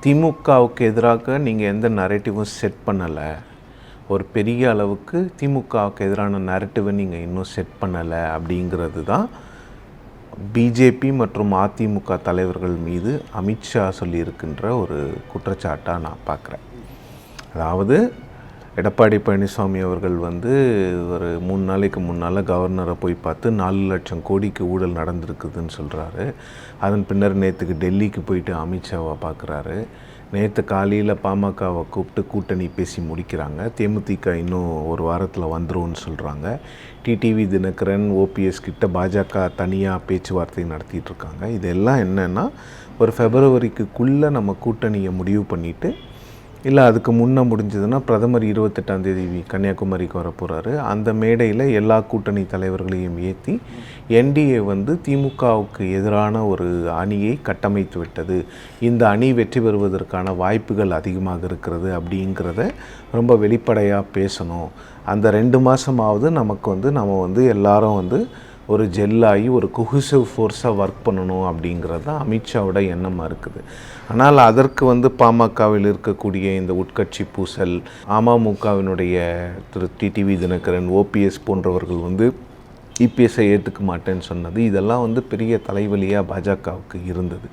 திமுகவுக்கு எதிராக நீங்கள் எந்த நரேட்டிவும் செட் பண்ணலை, ஒரு பெரிய அளவுக்கு திமுகவுக்கு எதிரான நரேட்டிவை நீங்கள் இன்னும் செட் பண்ணலை அப்படிங்கிறது தான் பிஜேபி மற்றும் அதிமுக தலைவர்கள் மீது அமித்ஷா சொல்லியிருக்கின்ற ஒரு குற்றச்சாட்டாக நான் பார்க்குறேன். அதாவது எடப்பாடி பழனிசாமி அவர்கள் ஒரு 3 நாளைக்கு முன்னால் கவர்னரை போய் பார்த்து 4 லட்சம் கோடிக்கு ஊழல் நடந்திருக்குதுன்னு சொல்கிறாரு. அதன் பின்னர் நேற்றுக்கு டெல்லிக்கு போயிட்டு அமித்ஷாவை பார்க்குறாரு. நேற்று காலையில் பாமகவை கூப்பிட்டு கூட்டணி பேசி முடிக்கிறாங்க. தேமுதிக இன்னும் ஒரு வாரத்தில் வந்துரும்னு சொல்கிறாங்க. டிடிவி தினகரன் ஓபிஎஸ் கிட்ட பாஜக தனியாக பேச்சுவார்த்தை நடத்திட்டு இருக்காங்க. இதெல்லாம் என்னென்னா ஒரு ஃபெப்ரவரிக்குள்ளே நம்ம கூட்டணியை முடிவு பண்ணிவிட்டு, இல்லை அதுக்கு முன்னே முடிஞ்சதுன்னா பிரதமர் 28ஆம் தேதி கன்னியாகுமரிக்கு வர போகிறாரு. அந்த மேடையில் எல்லா கூட்டணி தலைவர்களையும் ஏற்றி என்டிஏ திமுகவுக்கு எதிரான ஒரு அணியை கட்டமைத்து விட்டது, இந்த அணி வெற்றி பெறுவதற்கான வாய்ப்புகள் அதிகமாக இருக்கிறது அப்படிங்கிறத ரொம்ப வெளிப்படையாக பேசணும். அந்த 2 மாதமாவது நமக்கு நம்ம எல்லாரும் ஒரு ஜெல்லாகி ஒரு கொஹிசிவ் ஃபோர்ஸாக ஒர்க் பண்ணணும் அப்படிங்கிறது தான் அமித்ஷாவோட எண்ணமாக இருக்குது. ஆனால் அதற்கு பாமகவில் இருக்கக்கூடிய இந்த உட்கட்சி பூசல், அமமுகவினுடைய திரு டிடிவி தினகரன், ஓபிஎஸ் போன்றவர்கள் இபிஎஸ்ஐ ஏற்றுக்க மாட்டேன்னு சொன்னது, இதெல்லாம் பெரிய தலைவலியாக பாஜகவுக்கு இருந்தது.